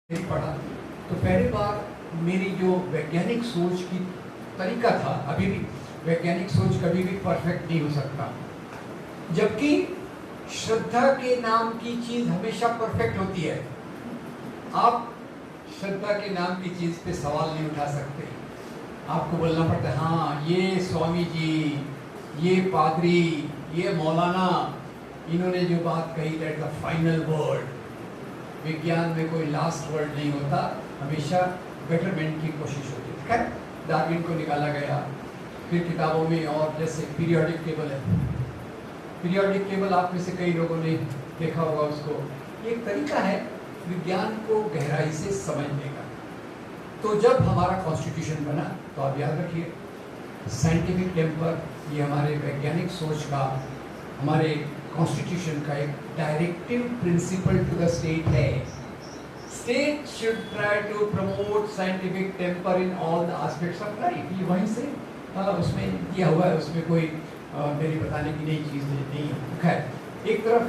नहीं पढ़ा तो पहली बार मेरी जो वैज्ञानिक सोच की तरीका था, अभी भी वैज्ञानिक सोच कभी भी परफेक्ट नहीं हो सकता, जबकि श्रद्धा के नाम की चीज हमेशा परफेक्ट होती है। आप श्रद्धा के नाम की चीज पे सवाल नहीं उठा सकते। आपको बोलना पड़ता है हाँ ये स्वामी जी, ये पादरी, ये मौलाना, इन्होंने जो बात कही दैट द फाइनल वर्ड। विज्ञान में कोई लास्ट वर्ड नहीं होता, हमेशा बेटरमेंट की कोशिश होती है। खैर डार्विन को निकाला गया, फिर किताबों में, और जैसे पीरियोडिक टेबल है, पीरियोडिक टेबल आप में से कई लोगों ने देखा होगा उसको। एक तरीका है विज्ञान को गहराई से समझने का। तो जब हमारा कॉन्स्टिट्यूशन बना तो आप याद रखिए साइंटिफिक टेम्पर, ये हमारे वैज्ञानिक सोच का, हमारे कॉन्स्टिट्यूशन का एक directive principle to the state है। State should try to promote scientific temper in all the aspects of life. ये वहीं से उसमें किया हुआ है, उसमें कोई मेरी बताने की नई चीज़ नहीं है। खैर एक तरफ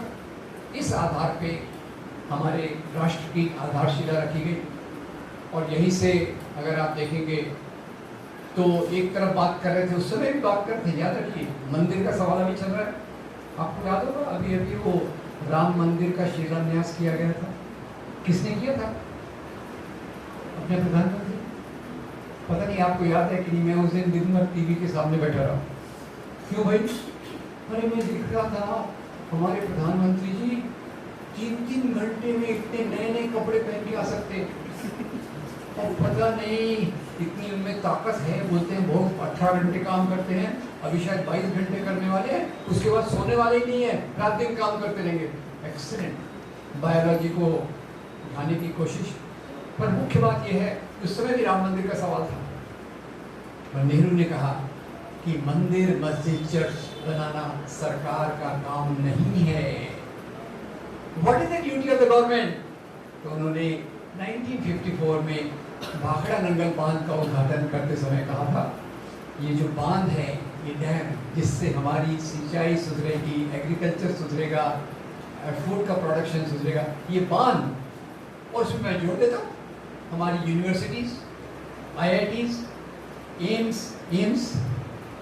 इस आधार पे हमारे राष्ट्र की आधारशिला रखी गई, और यहीं से अगर आप देखेंगे तो एक तरफ बात कर रहे थे, उस समय भी बात करते हैं, याद रखिए मंदिर का सवाल अभी चल रहा है। आपको याद होगा अभी अभी वो राम मंदिर का शिलान्यास किया गया था, किसने किया था? अपने प्रधानमंत्री। पता नहीं आपको याद है कि नहीं, मैं उस दिन भर टीवी के सामने बैठा रहा। क्यों भाई? अरे मैं देख रहा था हमारे प्रधानमंत्री जी 3-3 घंटे में इतने नए नए कपड़े पहन के आ सकते, और पता नहीं इतनी उनमें ताकत है। बोलते हैं बहुत 18 घंटे काम करते हैं, अभी शायद 22 घंटे करने वाले हैं, उसके बाद सोने वाले ही नहीं है, रात दिन काम करते रहेंगे। एक्सीलेंट बायोलॉजी को उठाने की कोशिश। पर मुख्य बात यह है, उस समय भी राम मंदिर का सवाल था, पर नेहरू ने कहा कि मंदिर मस्जिद चर्च बनाना सरकार का काम नहीं है। What is the duty of the government? तो उन्होंने 1954 में भाखड़ा नंगल बांध का उद्घाटन करते समय कहा था, ये जो बांध है, ये डैम, जिससे हमारी सिंचाई सुधरेगी, एग्रीकल्चर सुधरेगा, फूड का प्रोडक्शन सुधरेगा, ये बांध। और उसमें मैं जोड़ देता हूँ हमारी universities, IITs, AIIMS,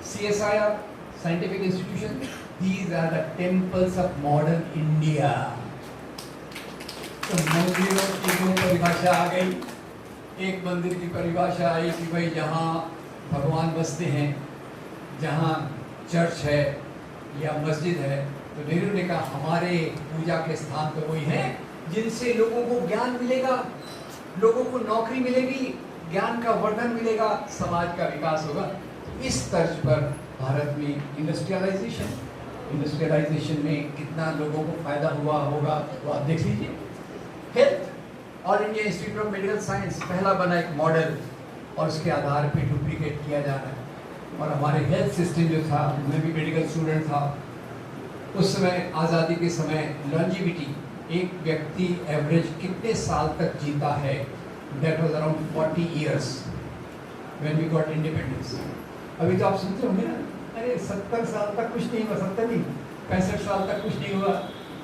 CSIR, scientific institution, these are the temples of modern India. तो मंदिरों की जो परिभाषा आ गई, एक मंदिर की परिभाषा आई कि भाई जहाँ भगवान बसते हैं, जहाँ चर्च है या मस्जिद है, तो नेहरू ने कहा हमारे पूजा के स्थान तो वही हैं जिनसे लोगों को ज्ञान मिलेगा, लोगों को नौकरी मिलेगी, ज्ञान का वर्धन मिलेगा, समाज का विकास होगा। इस तर्ज पर भारत में इंडस्ट्रियलाइजेशन में कितना लोगों को फायदा हुआ होगा वो आप देख लीजिए। Health, all India institute of medical science पहला बना एक मॉडल, और उसके आधार पे डुप्लीकेट किया जा रहा है। और हमारे हेल्थ सिस्टम जो था, मैं भी मेडिकल स्टूडेंट था उस समय, आज़ादी के समय, लॉन्जिविटी, एक व्यक्ति एवरेज कितने साल तक जीता है, that was around 40 years when we got independence. अभी तो आप सुनते होंगे ना, अरे 70 साल तक कुछ नहीं हुआ, 70 नहीं 65 साल तक कुछ नहीं हुआ।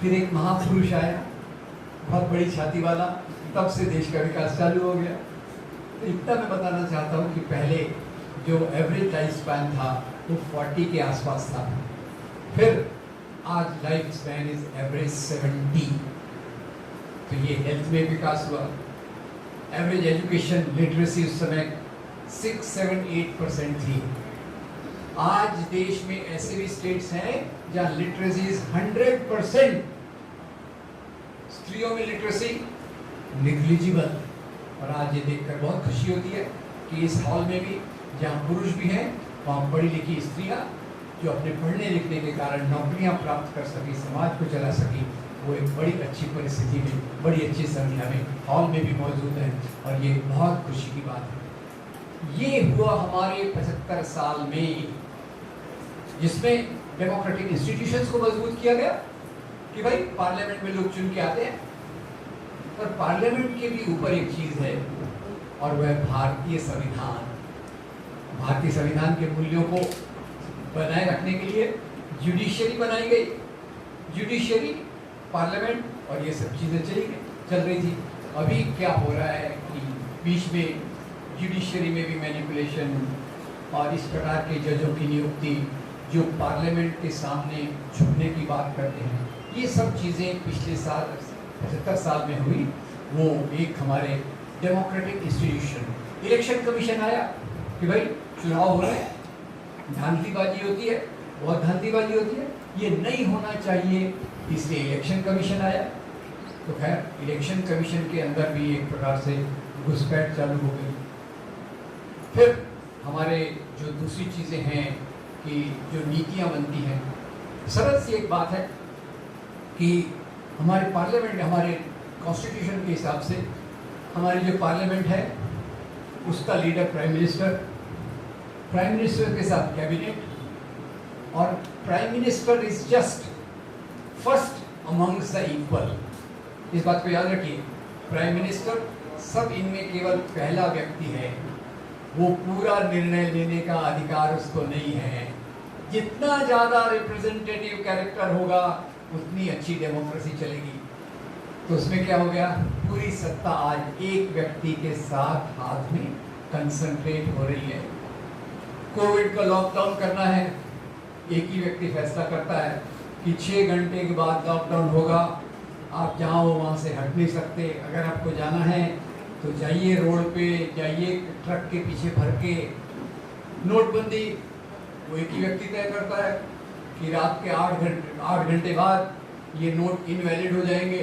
फिर एक महापुरुष आया, बहुत बड़ी छाती वाला, तब से देश का विकास चालू हो गया। तो इतना मैं बताना चाहता हूँ कि पहले जो एवरेज लाइफ स्पैन था वो 40 के आसपास था, फिर आज लाइफ स्पैन इज एवरेज 70। तो ये हेल्थ में विकास हुआ। एवरेज एजुकेशन लिटरेसी उस समय 6-7-8% थी। आज देश में ऐसे भी स्टेट्स हैं जहाँ लिटरेसी इज 100%। स्त्रियों में लिटरेसी निग्लिजिबल। और आज ये देखकर बहुत खुशी होती है कि इस हॉल में भी जहाँ पुरुष भी हैं, वहाँ पढ़ी लिखी स्त्रियाँ जो अपने पढ़ने लिखने के कारण नौकरियाँ प्राप्त कर सकी, समाज को चला सकी, वो एक बड़ी अच्छी परिस्थिति में, बड़ी अच्छी संख्या में हॉल में भी मौजूद हैं, और ये बहुत खुशी की बात है। ये हुआ हमारे 75 साल में, जिसमें डेमोक्रेटिक इंस्टीट्यूशंस को मजबूत किया गया कि भाई पार्लियामेंट में लोग चुन के आते हैं। पर पार्लियामेंट के भी ऊपर एक चीज़ है, और वह है भारतीय संविधान। भारतीय संविधान के मूल्यों को बनाए रखने के लिए जुडिशरी बनाई गई। जुडिशरी, पार्लियामेंट और ये सब चीज़ें चल रही थी। अभी क्या हो रहा है कि बीच में जुडिशरी में भी मैनिपुलेशन और इस प्रकार के जजों की नियुक्ति जो पार्लियामेंट के सामने झुकने की बात करते हैं, ये सब चीज़ें पिछले साल 75 साल में हुई। वो एक हमारे डेमोक्रेटिक इंस्टीट्यूशन इलेक्शन कमीशन आया कि भाई चुनाव हो रहे हैं, धांधलीबाजी होती है, बहुत धांधलीबाजी होती है, ये नहीं होना चाहिए, इसलिए इलेक्शन कमीशन आया। तो खैर इलेक्शन कमीशन के अंदर भी एक प्रकार से घुसपैठ चालू हो गई। फिर हमारे जो दूसरी चीज़ें हैं कि जो नीतियाँ बनती हैं, सरल सी एक बात है कि हमारे पार्लियामेंट, हमारे कॉन्स्टिट्यूशन के हिसाब से हमारी जो पार्लियामेंट है उसका leader prime minister, prime minister के साथ कैबिनेट, और prime minister is just first amongst the equal. इस बात को याद रखिए, प्राइम मिनिस्टर सब इनमें केवल पहला व्यक्ति है, वो पूरा निर्णय लेने का अधिकार उसको नहीं है। जितना ज़्यादा रिप्रेजेंटेटिव कैरेक्टर होगा उतनी अच्छी डेमोक्रेसी चलेगी। तो उसमें क्या हो गया, पूरी सत्ता आज एक व्यक्ति के साथ हाथ में कंसंट्रेट हो रही है। कोविड का लॉकडाउन करना है, एक ही व्यक्ति फैसला करता है कि 6 घंटे के बाद लॉकडाउन होगा, आप जहाँ हो वहाँ से हट नहीं सकते, अगर आपको जाना है तो जाइए रोड पे, जाइए ट्रक के पीछे भर के। नोटबंदी वो एक ही व्यक्ति तय करता है कि रात के 8 घंटे बाद ये नोट इनवैलिड हो जाएंगे।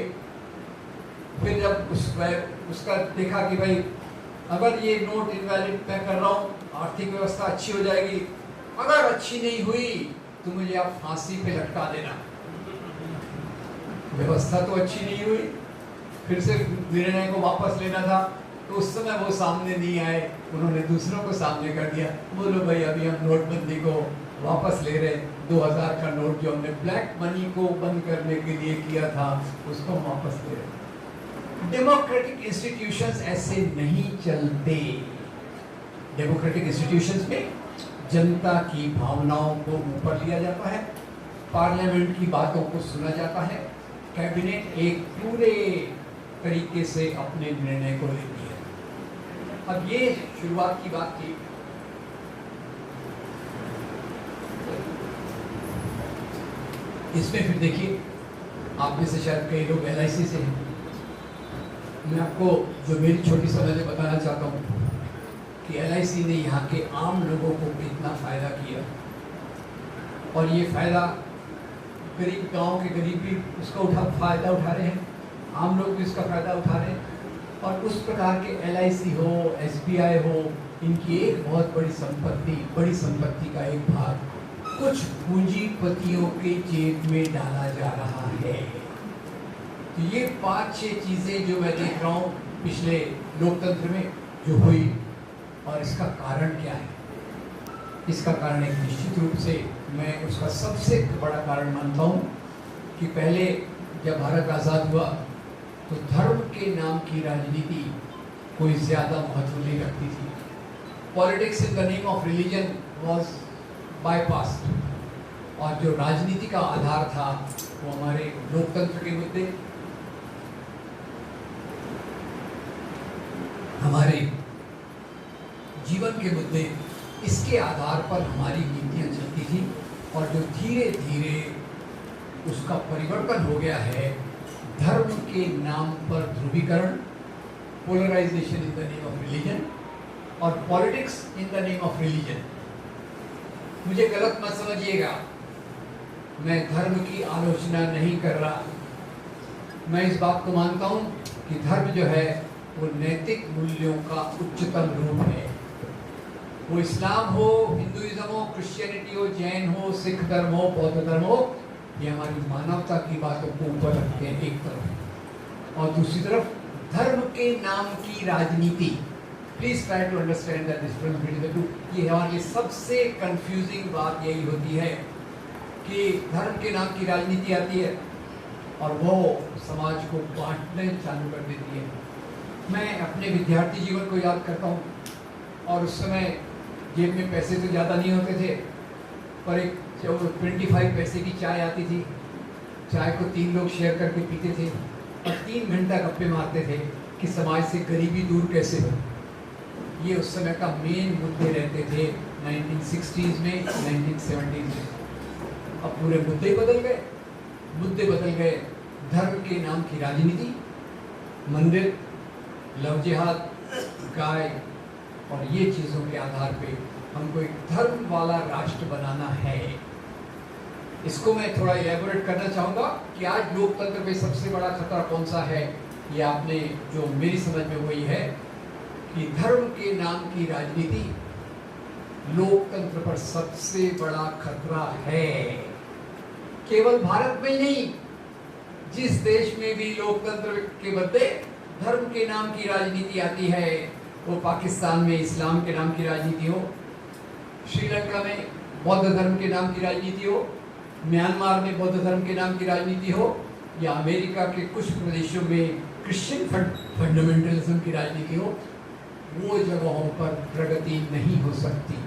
फिर जब उसका देखा कि भाई अगर ये नोट इनवैलिड मैं कर रहा हूँ, आर्थिक व्यवस्था अच्छी हो जाएगी, अगर अच्छी नहीं हुई तो मुझे आप फांसी पे लटका देना। व्यवस्था तो अच्छी नहीं हुई, फिर से निर्णय को वापस लेना था, तो उस समय वो सामने नहीं आए, उन्होंने दूसरों को सामने कर दिया। बोलो भाई अभी हम नोटबंदी को वापस ले रहे, 2000 का नोट जो हमने ब्लैक मनी को बंद करने के लिए किया था उसको वापस ले रहे। डेमोक्रेटिक इंस्टीट्यूशंस ऐसे नहीं चलते। डेमोक्रेटिक इंस्टीट्यूशंस में जनता की भावनाओं को ऊपर लिया जाता है, पार्लियामेंट की बातों को सुना जाता है, कैबिनेट एक पूरे तरीके से अपने निर्णय को लेती है। अब ये शुरुआत की बात थी। इसमें फिर देखिए, आप में से शायद कई लोग LIC से हैं। मैं आपको जो मेरी छोटी समझ में बताना चाहता हूँ कि LIC ने यहाँ के आम लोगों को कितना फ़ायदा किया, और ये फ़ायदा गरीब, गांव के गरीब भी उसका फ़ायदा उठा रहे हैं, आम लोग भी इसका फ़ायदा उठा रहे हैं। और उस प्रकार के LIC हो, SBI हो, इनकी एक बहुत बड़ी संपत्ति का एक भाग कुछ पूंजीपतियों के जेब में डाला जा रहा है। तो ये 5-6 चीज़ें जो मैं देख रहा हूँ पिछले लोकतंत्र में जो हुई, और इसका कारण क्या है? इसका कारण एक निश्चित रूप से मैं उसका सबसे बड़ा कारण मानता हूँ कि पहले जब भारत आज़ाद हुआ तो धर्म के नाम की राजनीति कोई ज़्यादा महत्व नहीं रखती थी। Politics in the name of religion was bypassed, और जो राजनीति का आधार था वो हमारे लोकतंत्र के मुद्दे, हमारे जीवन के मुद्दे, इसके आधार पर हमारी नीतियाँ चलती थी। और जो धीरे धीरे उसका परिवर्तन हो गया है, धर्म के नाम पर ध्रुवीकरण, polarisation in the name of religion, और politics in the name of religion. मुझे गलत मत समझिएगा, मैं धर्म की आलोचना नहीं कर रहा। मैं इस बात को मानता हूँ कि धर्म जो है वो नैतिक मूल्यों का उच्चतम रूप है। वो इस्लाम हो, हिंदुइज्म हो, क्रिश्चियनिटी हो, जैन हो, सिख धर्म हो, बौद्ध धर्म हो, ये हमारी मानवता की बातों को ऊपर रखते हैं एक तरफ, और दूसरी तरफ धर्म के नाम की राजनीति। Please try to understand the difference between the two. ये हमारी सबसे कंफ्यूजिंग बात यही होती है कि धर्म के नाम की राजनीति आती है और वो समाज को बांटने चालू कर देती है। मैं अपने विद्यार्थी जीवन को याद करता हूँ, और उस समय जेब में पैसे तो ज़्यादा नहीं होते थे, पर एक 25 पैसे की चाय आती थी। चाय को 3 लोग शेयर करके पीते थे और 3 घंटा गप्पे मारते थे। कि समाज से गरीबी दूर कैसे हो। ये उस समय का मेन मुद्दे रहते थे 1960s में, 1970s में। अब पूरे मुद्दे बदल गए। मुद्दे बदल गए। धर्म के नाम की राजनीति, मंदिर, लव जिहाद, गाय और ये चीज़ों के आधार पे हमको एक धर्म वाला राष्ट्र बनाना है। इसको मैं थोड़ा इलेबोरेट करना चाहूँगा कि आज लोकतंत्र पे सबसे बड़ा खतरा कौन सा है। ये आपने जो मेरी समझ में वही है कि धर्म के नाम की राजनीति लोकतंत्र पर सबसे बड़ा खतरा है। केवल भारत में ही नहीं, जिस देश में भी लोकतंत्र के बदले धर्म के नाम की राजनीति आती है, वो पाकिस्तान में इस्लाम के नाम की राजनीति हो, श्रीलंका में बौद्ध धर्म के नाम की राजनीति हो, म्यांमार में बौद्ध धर्म के नाम की राजनीति हो, या अमेरिका के कुछ प्रदेशों में क्रिश्चियन फंडामेंटलिज्म की राजनीति हो, वो जगहों पर प्रगति नहीं हो सकती।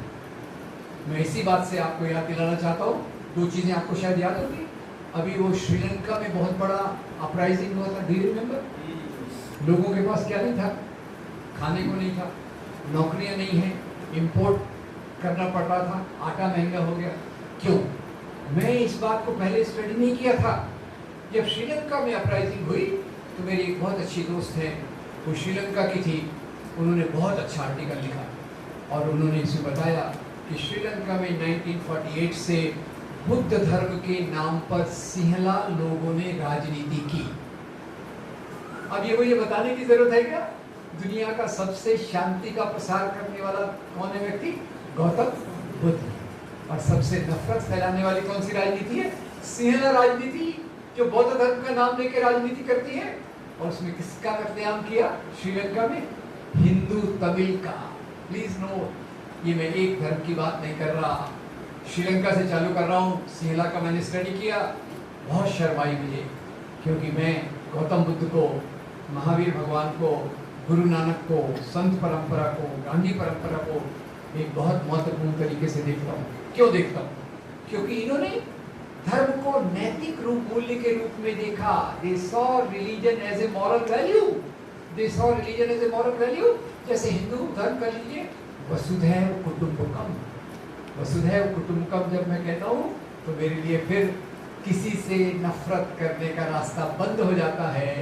मैं इसी बात से आपको याद दिलाना चाहता हूँ, दो चीज़ें आपको शायद याद होगी। अभी वो श्रीलंका में बहुत बड़ा अपराइजिंग हुआ था, डू यू रिमेंबर? लोगों के पास क्या नहीं था, खाने को नहीं था, नौकरियां नहीं है, इंपोर्ट करना पड़ रहा था, आटा महंगा हो गया। क्यों? मैं इस बात को पहले स्टडी नहीं किया था। जब श्रीलंका में अपराइजिंग हुई तो मेरी एक बहुत अच्छी दोस्त है, वो श्रीलंका की थी, उन्होंने बहुत अच्छा आर्टिकल लिखा और उन्होंने इसे बताया कि श्रीलंका में 1948 से बुद्ध धर्म के नाम पर सिंहला लोगों ने राजनीति की। अब ये मुझे बताने की जरूरत है क्या? दुनिया का सबसे शांति का प्रसार करने वाला कौन है व्यक्ति? गौतम बुद्ध। और सबसे नफरत फैलाने वाली कौन सी राजनीति है? सिंहला राजनीति, जो बौद्ध धर्म का नाम लेकर राजनीति करती है। और उसमें किसका कत्लेआम किया श्रीलंका में? हिंदू तमिल का। प्लीज नोट, ये मैं एक धर्म की बात नहीं कर रहा, श्रीलंका से चालू कर रहा हूँ। सिंहला का मैंने स्टडी किया, बहुत शर्म आई मुझे, क्योंकि मैं गौतम बुद्ध को, महावीर भगवान को, गुरु नानक को, संत परंपरा को, गांधी परंपरा को एक बहुत महत्वपूर्ण तरीके से देखता हूँ। क्यों देखता हूँ? क्योंकि इन्होंने धर्म को नैतिक रूप मूल्य के रूप में देखा। They saw religion as a moral value. They saw religion as a moral value. जैसे हिंदू धर्म कर लीजिए, वसुधैव कुटुंबकम। वसुधैव कुटुंबकम जब मैं कहता हूँ तो मेरे लिए फिर किसी से नफरत करने का रास्ता बंद हो जाता है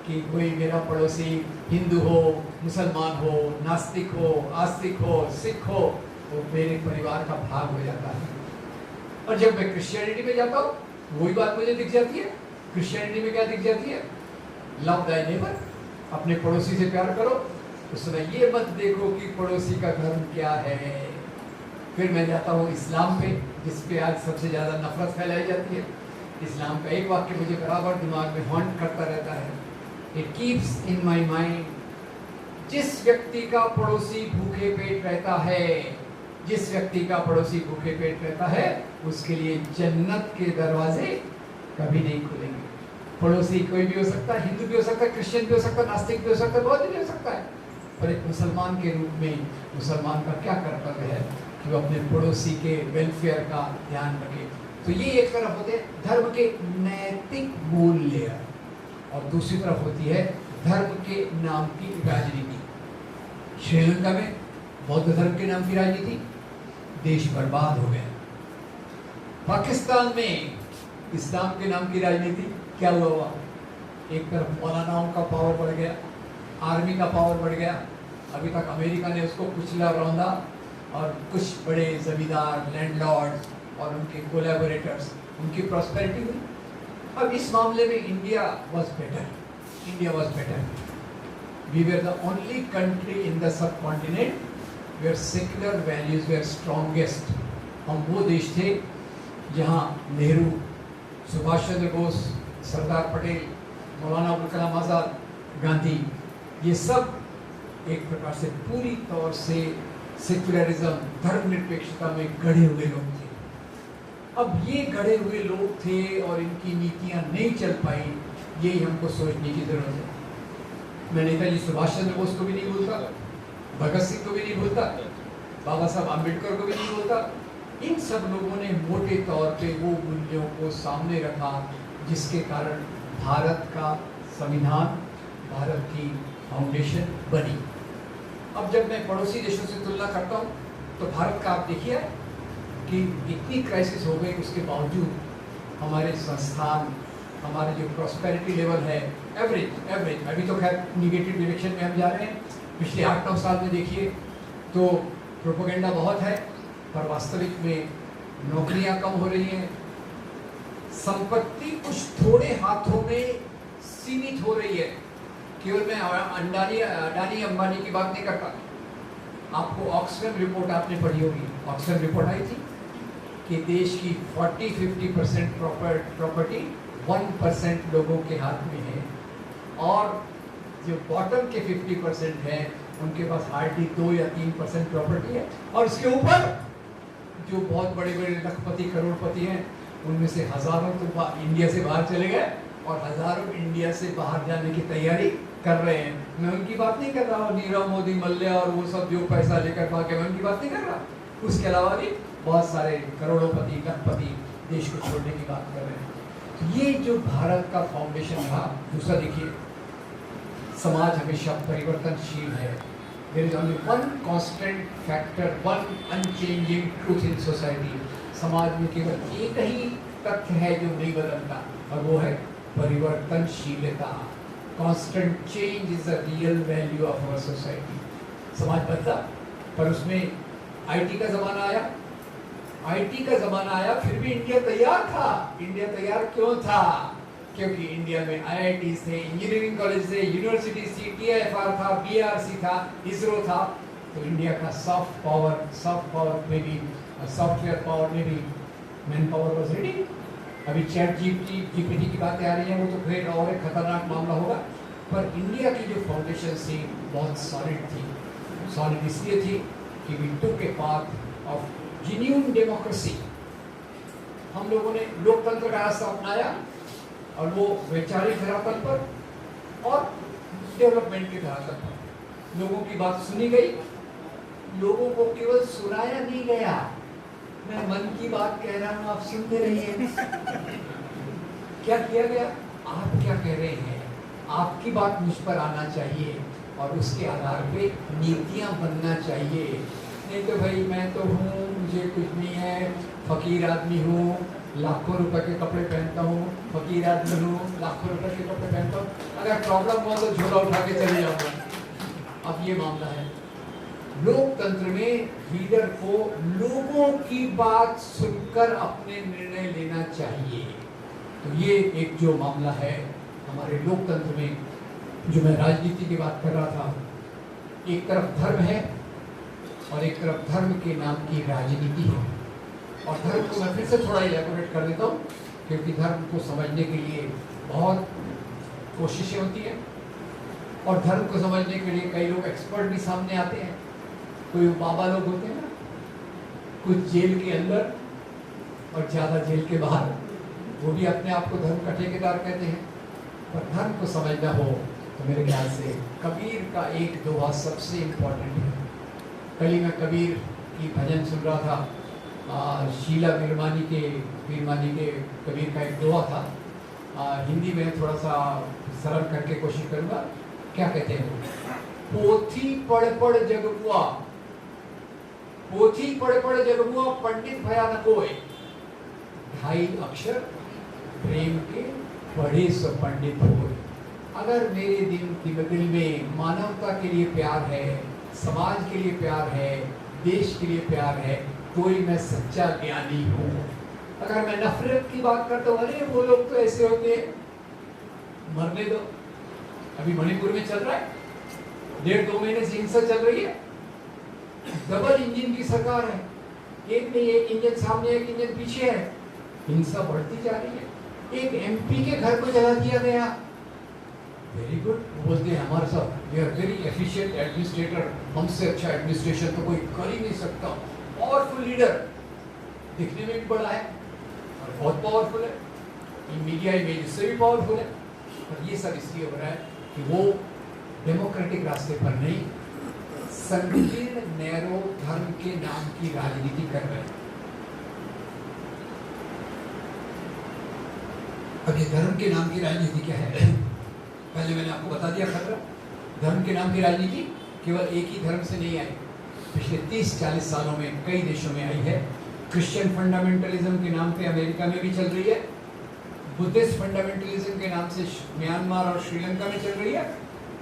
कि कोई मेरा पड़ोसी हिंदू हो, मुसलमान हो, नास्तिक हो, आस्तिक हो, सिख हो, वो मेरे परिवार का भाग हो जाता है। और जब मैं क्रिश्चियनिटी में जाता हूँ, वही बात मुझे दिख जाती है। क्रिश्चियनिटी में क्या दिख जाती है? लव दाई नेबर, अपने पड़ोसी से प्यार करो। उस समय ये मत देखो कि पड़ोसी का धर्म क्या है। फिर मैं जाता हूँ इस्लाम पे, जिस पे आज सबसे ज़्यादा नफरत फैलाई जाती है। इस्लाम का एक वाक्य मुझे बराबर दिमाग में हॉन्ट करता रहता है। It keeps in my mind, जिस व्यक्ति का पड़ोसी भूखे पेट रहता है, जिस व्यक्ति का पड़ोसी भूखे पेट रहता है, उसके लिए जन्नत के दरवाजे कभी नहीं खुलेंगे। पड़ोसी कोई भी हो सकता है, हिंदू भी हो सकता है, क्रिश्चियन भी हो सकता है, नास्तिक भी हो सकता है, बहुत भी हो सकता है। पर एक मुसलमान के रूप में मुसलमान का क्या कर्तव्य है कि वो अपने पड़ोसी के वेलफेयर का ध्यान रखे। तो ये एक तरफ होते हैं धर्म के नैतिक मूल्य, और दूसरी तरफ होती है धर्म के नाम की राजनीति। श्रीलंका में बौद्ध धर्म के नाम की राजनीति, देश बर्बाद हो गया। पाकिस्तान में इस्लाम के नाम की राजनीति, क्या हुआ? एक तरफ मौलानाओं का पावर बढ़ गया, आर्मी का पावर बढ़ गया। अभी तक अमेरिका ने उसको कुचला रौंदा और कुछ बड़े जमींदार, लैंडलॉर्ड्स और उनके कोलैबोरेटर्स, उनकी प्रॉस्पेरिटी हुई। अब इस मामले में India was better. India was better. We were the only country in the subcontinent where secular values were strongest. हम वो देश थे जहाँ नेहरू, सुभाष चंद्र बोस, सरदार पटेल, मौलाना अबुल कलाम आज़ाद, गांधी, ये सब एक प्रकार से पूरी तौर से सेक्युलरिज्म, धर्मनिरपेक्षता में गढ़े हुए लोग थे। अब ये गढ़े हुए लोग थे और इनकी नीतियाँ नहीं चल पाई, ये हमको सोचने की ज़रूरत है। मैं नेताजी सुभाष चंद्र बोस को भी नहीं भूलता, भगत सिंह को भी नहीं भूलता, बाबा साहब आम्बेडकर को भी नहीं भूलता। इन सब लोगों ने मोटे तौर पे वो मूल्यों को सामने रखा जिसके कारण भारत का संविधान, भारत की फाउंडेशन बनी। अब जब मैं पड़ोसी देशों से तुलना करता हूँ तो भारत का आप देखिए कि इतनी क्राइसिस हो गई, उसके बावजूद हमारे संस्थान, हमारे जो प्रॉस्पेरिटी लेवल है एवरेज, अभी तो खैर निगेटिव डायरेक्शन में हम जा रहे हैं। पिछले 8-9 साल में देखिए तो प्रोपेगेंडा बहुत है, पर वास्तविक में नौकरियां कम हो रही हैं, संपत्ति कुछ थोड़े हाथों में सीमित हो रही है। केवल मैं अडानी अंबानी की बात नहीं करता। आपको ऑक्सफैम रिपोर्ट आपने पढ़ी होगी, ऑक्सफैम रिपोर्ट आई थी कि देश की 40-50% प्रॉपर्टी 1% लोगों के हाथ में है, और जो बॉटम के 50% है उनके पास हार्डली 2 या 3% प्रॉपर्टी है। और उसके ऊपर जो बहुत बड़े बड़े लखपति करोड़पति हैं उनमें से हजारों तो इंडिया से बाहर चले गए और हजारों इंडिया से बाहर जाने की तैयारी कर रहे हैं। मैं उनकी बात नहीं कर रहा हूँ, नीरव मोदी, मल्ल्या और वो सब जो पैसा लेकर भागे, मैं उनकी बात नहीं कर रहा। उसके अलावा भी बहुत सारे करोड़ोंपति लखपति देश को छोड़ने की बात कर रहे हैं। तो ये जो भारत का फाउंडेशन था। दूसरा देखिए, समाज हमेशा परिवर्तनशील है। There is only one constant factor, one unchanging truth in society. समाज में केवल एक ही तथ्य है जो नहीं बदलता, और वो है परिवर्तनशीलता। Constant change is the real value of our society. समाज बदला, पर उसमें IT का ज़माना आया, IT का ज़माना आया, फिर भी इंडिया तैयार था। इंडिया तैयार क्यों था? क्योंकि इंडिया में IITs थे, इंजीनियरिंग कॉलेज थे, यूनिवर्सिटीज थी, TIFR था, BRC था, इसरो था। तो इंडिया का सॉफ्ट पावर में भी, सॉफ्टवेयर पावर में भी मैन पावर वॉज रेडी। अभी चैट GPT की बातें आ रही हैं, वो तो फिर और एक खतरनाक मामला होगा। पर इंडिया की जो फाउंडेशन थी बहुत सॉलिड थी। सॉलिड इसलिए थी कि we took a path of genuine democracy. हम लोगों ने लोकतंत्र का रास्ता अपनाया, और वो वैचारिक धरातल पर और डेवलपमेंट के धरातल पर लोगों की बात सुनी गई। लोगों को केवल सुनाया नहीं गया, मैं मन की बात कह रहा हूँ, आप सुनते रहिए। क्या किया गया? आप क्या कह रहे हैं, आपकी बात मुझ पर आना चाहिए, और उसके आधार पे नीतियाँ बनना चाहिए। नहीं तो भाई मैं तो हूँ, मुझे कुछ नहीं है, फकीर आदमी हूँ, लाखों रुपए के कपड़े पहनता हूँ, फकीर आदमी हूँ, लाखों रुपए के कपड़े पहनता हूँ, अगर प्रॉब्लम हुआ तो झोला उठा के चले जाऊँगा। अब ये मामला है। लोकतंत्र में लीडर को लोगों की बात सुनकर अपने निर्णय लेना चाहिए। तो ये एक जो मामला है हमारे लोकतंत्र में, जो मैं राजनीति की बात कर रहा था, एक तरफ धर्म है और एक तरफ धर्म के नाम की राजनीति है। और धर्म को मैं फिर से थोड़ा इलैबोरेट कर देता हूँ, क्योंकि धर्म को समझने के लिए बहुत कोशिशें होती हैं, और धर्म को समझने के लिए कई लोग एक्सपर्ट भी सामने आते हैं। कोई बाबा लोग होते हैं ना, कुछ जेल के अंदर और ज़्यादा जेल के बाहर, वो भी अपने आप को धर्म का ठेकेदार कहते हैं। पर धर्म को समझना हो तो मेरे ख्याल से कबीर का एक दोहा सबसे इम्पोर्टेंट है। कल ही मैं कबीर की भजन सुन रहा था, शीला वीरमानी के कबीर का एक दोहा था। हिंदी में थोड़ा सा सरल करके कोशिश करूँगा। क्या कहते हैं वो? पोथी पढ़ पढ़ जगबुआ, पोथी पढ़ पढ़ जगबुआ, पंडित भया न कोय, ढाई अक्षर प्रेम के पढ़े सो पंडित होय। अगर मेरे दिल में मानवता के लिए प्यार है, समाज के लिए प्यार है, देश के लिए प्यार है, तो ही मैं सच्चा ज्ञानी हूँ। अगर मैं नफरत की बात करता हूँ, अरे वो लोग तो ऐसे होते हैं, मरने दो। अभी मणिपुर में चल रहा है, 1.5-2 महीने से हिंसा चल रही है। डबल इंजन की सरकार है, एक नहीं, एक इंजन सामने एक इंजन पीछे है, हिंसा बढ़ती जा रही है। एक MP के घर को जला दिया गया। वेरी गुड, बोलते हैं हमारे साथ we are very efficient administrator, हमसे अच्छा एडमिनिस्ट्रेशन तो कोई कर ही नहीं सकता। पावरफुल लीडर, दिखने में भी बड़ा है और बहुत पावरफुल है, मीडिया इमेज से भी पावरफुल है। और ये सब इसलिए हो रहा है कि वो डेमोक्रेटिक रास्ते पर नहीं, संकीर्ण नैरो धर्म के नाम की राजनीति कर रहे हैं। अब ये धर्म के नाम की राजनीति क्या है? पहले मैंने आपको बता दिया खतरा। धर्म के नाम की राजनीति केवल एक ही धर्म से नहीं आई, पिछले 30-40 सालों में कई देशों में आई है। क्रिश्चियन फंडामेंटलिज्म के नाम पे अमेरिका में भी चल रही है, बुद्धिस्ट फंडामेंटलिज्म के नाम से म्यांमार और श्रीलंका में चल रही है,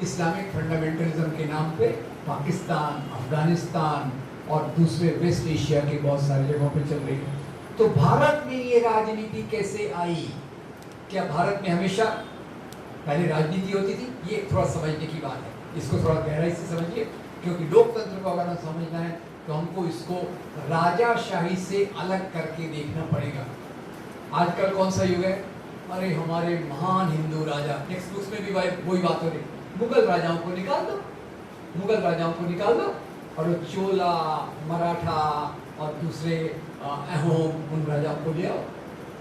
इस्लामिक फंडामेंटलिज्म के नाम पे पाकिस्तान, अफगानिस्तान और दूसरे वेस्ट एशिया के बहुत सारे जगहों पे चल रही है। तो भारत में ये राजनीति कैसे आई? क्या भारत में हमेशा पहले राजनीति होती थी? ये थोड़ा समझने की बात है, इसको थोड़ा गहराई से समझिए, क्योंकि लोकतंत्र को अगर समझना है तो हमको इसको राजाशाही से अलग करके देखना पड़ेगा। आजकल कौन सा युग है? अरे हमारे महान हिंदू राजा, टेक्स्ट बुक्स में भी वही बात हो रही, मुगल राजाओं को निकाल दो, मुगल राजाओं को निकाल दो और चोला, मराठा और दूसरे अहोम, उन राजाओं को ले आओ।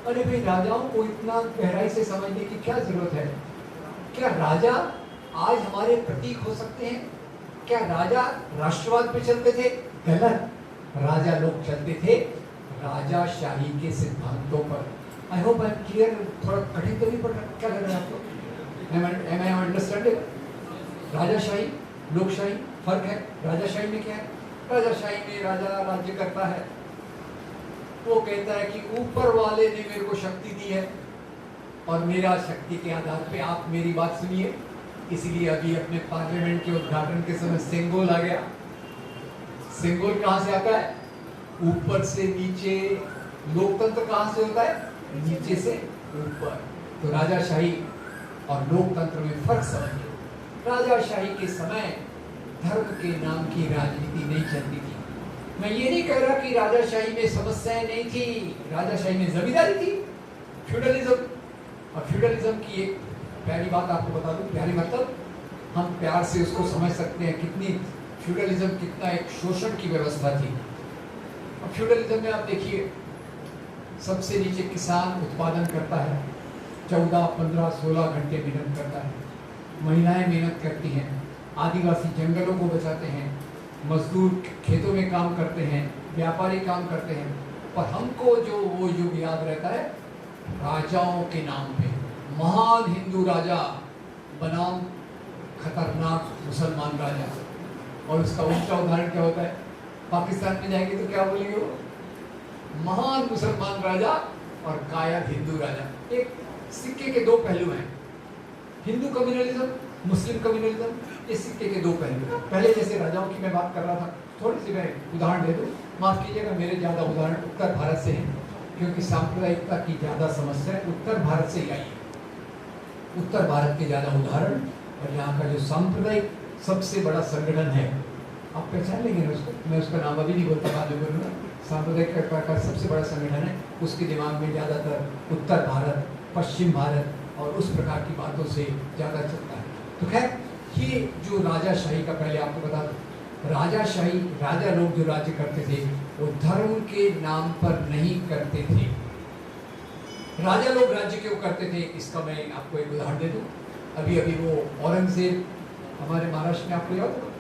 अरे भाई, राजाओं को इतना गहराई से समझने की क्या जरूरत है? क्या राजा आज हमारे प्रतीक हो सकते हैं? क्या राजा राष्ट्रवाद पे चलते थे? गलत, राजा लोग चलते थे राजाशाही के सिद्धांतों पर। I hope I am clear. थोड़ा कठिन तो नहीं पड़ रहा? क्या लग रहा है आपको? एम आई अंडरस्टैंडिंग? राजाशाही, लोकशाही, फर्क है। राजाशाही में क्या है? राजाशाही में राजा राज्य करता है, वो कहता है कि ऊपर वाले ने मेरे को शक्ति दी है और मेरा शक्ति के आधार पे आप मेरी बात सुनिए। इसलिए अभी अपने पार्लियामेंट के उद्घाटन के समय सेंगोल आ गया। सेंगोल कहाँ से आता है? ऊपर से नीचे। लोकतंत्र कहाँ से होता है? नीचे से ऊपर। तो राजाशाही और लोकतंत्र में फर्क समझिए। राजाशाही के समय धर्म के नाम की राजनीति नहीं चलती थी। मैं ये नहीं कह रहा कि राजाशाही में समस्याएं नहीं थी, राजाशाही में जमींदारी थी, फ्यूडलिज्म। और फ्यूडलिज्म की एक प्यारी बात आपको बता दूं, प्यारी मतलब हम प्यार से उसको समझ सकते हैं, कितनी फ्यूडलिज्म कितना एक शोषण की व्यवस्था थी। अब फ्यूडलिज्म में आप देखिए, सबसे नीचे किसान उत्पादन करता है, 14, 15, 16 घंटे मेहनत करता है, महिलाएं मेहनत करती हैं, आदिवासी जंगलों को बचाते हैं, मजदूर खेतों में काम करते हैं, व्यापारी काम करते हैं। पर हमको जो वो युग याद रहता है राजाओं के नाम पे। महान हिंदू राजा बनाम खतरनाक मुसलमान राजा। और उसका उल्टा उदाहरण क्या होता है? पाकिस्तान में जाएंगे तो क्या बोलेंगे वो? महान मुसलमान राजा और कायर हिंदू राजा। एक सिक्के के दो पहलू हैं, हिंदू कम्युनलिज्म, मुस्लिम कम्युनलिज्म। इस सिक्के के दो पहलू। पहले जैसे राजाओं की मैं बात कर रहा था, थोड़ी सी मैं उदाहरण दे दूं, माफ कीजिएगा मेरे ज़्यादा उदाहरण उत्तर भारत से हैं, क्योंकि सांप्रदायिकता की ज़्यादा समस्या उत्तर भारत से ही आई है। उत्तर भारत के ज़्यादा उदाहरण और यहाँ का जो सांप्रदायिक सबसे बड़ा संगठन है, आप पहचान लेंगे ना उसको, मैं उसका नाम अभी नहीं बोलता, बाद में बोलूँगा। सांप्रदायिक का सबसे बड़ा संगठन है, उसके दिमाग में ज़्यादातर उत्तर भारत, पश्चिम भारत और उस प्रकार की बातों से ज़्यादा चलता है। तो खैर, ये जो राजाशाही का, पहले आपको बता दूं, राजाशाही, राजा लोग जो राज्य करते थे वो धर्म के नाम पर नहीं करते थे। राजा लोग राज्य क्यों करते थे, इसका मैं आपको एक उदाहरण दे दूं। अभी अभी वो औरंगजेब हमारे महाराष्ट्र में आपको याद होगा,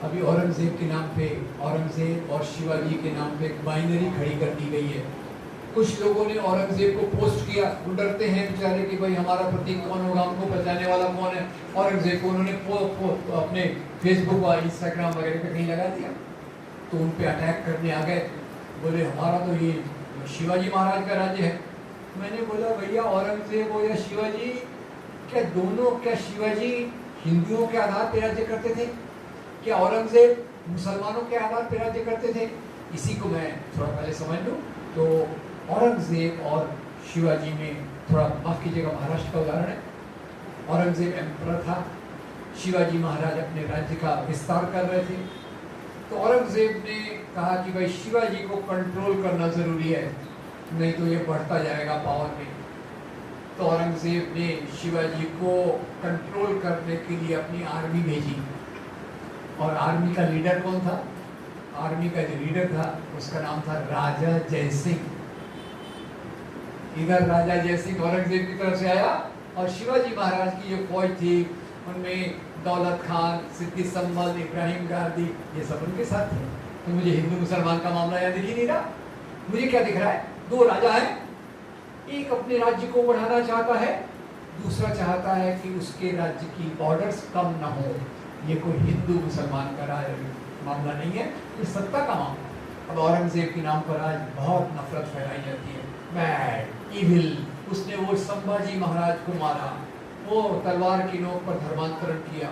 अभी औरंगजेब के नाम पे, औरंगजेब और शिवाजी के नाम पे एक बाइनरी खड़ी कर दी गई है। कुछ लोगों ने औरंगजेब को पोस्ट किया, वो डरते हैं बेचारे कि भाई हमारा प्रतीक कौन होगा, हमको बचाने वाला कौन है। औरंगजेब को उन्होंने अपने फेसबुक और इंस्टाग्राम वगैरह पे कहीं लगा दिया, तो उन पे अटैक करने आ गए, बोले हमारा तो ये शिवाजी महाराज का राज्य है। मैंने बोला भैया, औरंगजेब हो या शिवाजी, क्या दोनों, क्या शिवाजी हिंदुओं के आधार पर राज्य करते थे? क्या औरंगजेब मुसलमानों के आधार पर राज्य करते थे? इसी को मैं थोड़ा पहले समझ लूँ। तो औरंगजेब और शिवाजी में थोड़ा, माफ कीजिएगा महाराष्ट्र का उदाहरण है, औरंगजेब एम्परर था, शिवाजी महाराज अपने राज्य का विस्तार कर रहे थे। तो औरंगजेब ने कहा कि भाई शिवाजी को कंट्रोल करना ज़रूरी है, नहीं तो ये बढ़ता जाएगा पावर में। तो औरंगजेब ने शिवाजी को कंट्रोल करने के लिए अपनी आर्मी भेजी, और आर्मी का लीडर कौन था? आर्मी का जो लीडर था उसका नाम था राजा जय सिंह। इधर राजा जय सिंह औरंगजेब की तरफ से आया, और शिवाजी महाराज की जो फौज थी उनमें दौलत खान, सिद्दी संभल, इब्राहिम गांधी, ये सब उनके साथ थे। तो मुझे हिंदू मुसलमान का मामला यहाँ दिख ही नहीं रहा। मुझे क्या दिख रहा है? दो राजा हैं, एक अपने राज्य को बढ़ाना चाहता है, दूसरा चाहता है कि उसके राज्य की बॉर्डर्स कम ना हो। ये कोई हिंदू मुसलमान का मामला नहीं है, ये सत्ता का मामला। अब औरंगजेब के नाम पर आज बहुत नफरत फैलाई जाती है, बैड इविल, उसने वो संभाजी महाराज को मारा, वो तलवार की नोक पर धर्मांतरण किया।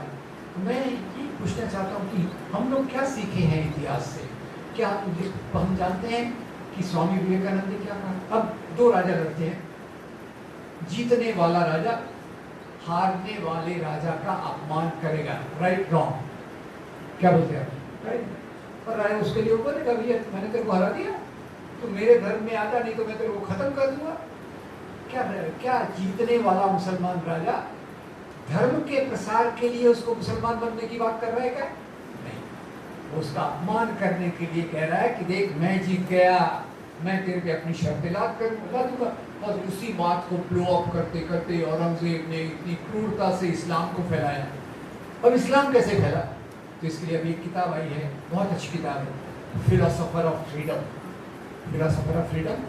मैं ये पूछना चाहता हूँ कि हम लोग क्या सीखे हैं इतिहास से? क्या हम जानते हैं कि स्वामी विवेकानंद ने क्या कहा? अब दो राजा लड़ते हैं, जीतने वाला राजा हारने वाले राजा का अपमान करेगा, राइट रॉन्ग? क्या बोलते हैं राइट? पर राजा उसके लिए बोलेगा भैया मैंने तेरे को हरा दिया, तो मेरे धर्म में आता, नहीं तो मैं तेरे को खत्म कर दूंगा। क्या जीतने वाला मुसलमान राजा धर्म के प्रसार के लिए उसको मुसलमान बनने की बात कर रहा है क्या? नहीं, उसका अपमान करने के लिए कह रहा है कि देख मैं जीत गया, मैं तेरे पे अपनी शर्तें ला दूंगा। और उसी बात को ब्लो अप करते करते औरंगजेब ने इतनी क्रूरता से इस्लाम को फैलाया। अब इस्लाम कैसे फैला? तो इसके लिए अभी एक किताब आई है, बहुत अच्छी किताब है, philosopher of freedom. Philosopher of freedom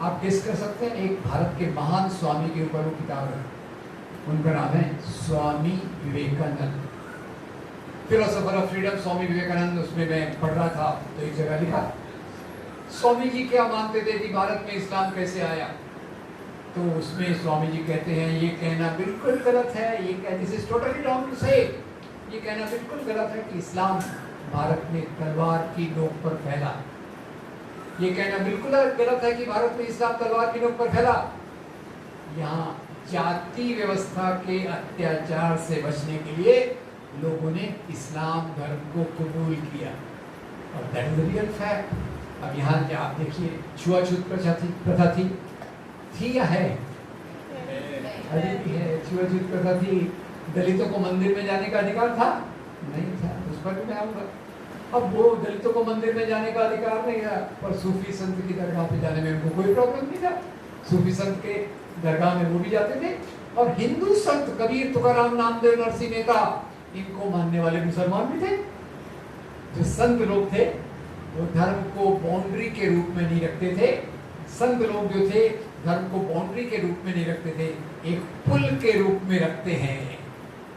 आप गेस कर सकते हैं, एक भारत के महान स्वामी के ऊपर वो किताब है, उनका नाम है Swami Vivekananda. Philosopher of freedom Swami Vivekananda, उसमें मैं पढ़ रहा था तो एक जगह लिखा स्वामी जी क्या मानते थे कि भारत में इस्लाम कैसे आया। तो उसमें स्वामी जी कहते हैं ये कहना बिल्कुल गलत है, ये this is totally wrong to say, ये कहना बिल्कुल गलत है कि इस्लाम भारत में तलवार की नोक पर फैला। ये कहना बिल्कुल गलत है कि भारत में इस्लाम तलवार की नोक पर फैला। यहाँ जाति व्यवस्था के अत्याचार से बचने के लिए लोगों ने इस्लाम धर्म को कबूल किया, और that is the real fact. अब यहाँ आप देखिए, छुआछूत प्रथा थी या है? अभी भी है। छुआछूत प्रथा थी। दलितों को मंदिर में जाने का अधिकार था? नहीं था, उस पर भी मैं आऊँगा। अब वो दलितों को मंदिर में जाने का अधिकार नहीं था, पर सूफी संत की दरगाह पे जाने में उनको कोई प्रॉब्लम नहीं था। सूफी संत के दरगाह में वो भी जाते थे। और हिंदू संत कबीर, तुकाराम, नामदेव, नरसिंह मेहता, इनको मानने वाले मुसलमान भी थे। जो संत लोग थे वो धर्म को बाउंड्री के रूप में नहीं रखते थे। संत लोग जो थे धर्म को बाउंड्री के रूप में नहीं रखते थे, एक पुल के रूप में रखते हैं।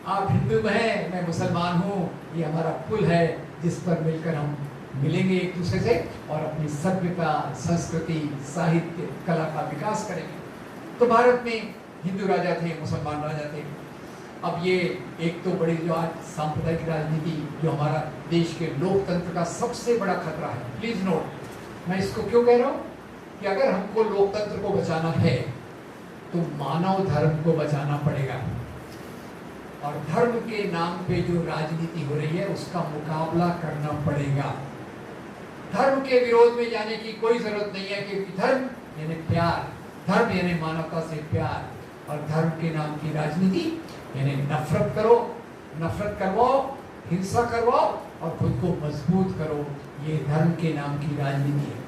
आप हिंदू हैं, मैं मुसलमान हूँ, ये हमारा पुल है जिस पर मिलकर हम मिलेंगे एक दूसरे से और अपनी सभ्यता, संस्कृति, साहित्य, कला का विकास करेंगे। तो भारत में हिंदू राजा थे, मुसलमान राजा थे। अब ये एक तो बड़ी जो आज सांप्रदायिक राजनीति, जो हमारा देश के लोकतंत्र का सबसे बड़ा खतरा है। प्लीज नोट, मैं इसको क्यों कह रहा हूँ कि अगर हमको लोकतंत्र को बचाना है तो मानव धर्म को बचाना पड़ेगा, और धर्म के नाम पे जो राजनीति हो रही है उसका मुकाबला करना पड़ेगा। धर्म के विरोध में जाने की कोई जरूरत नहीं है, क्योंकि धर्म यानी प्यार, धर्म यानी मानवता से प्यार, और धर्म के नाम की राजनीति यानी नफरत करो, नफरत करवाओ, हिंसा करवाओ और खुद को मजबूत करो। ये धर्म के नाम की राजनीति है।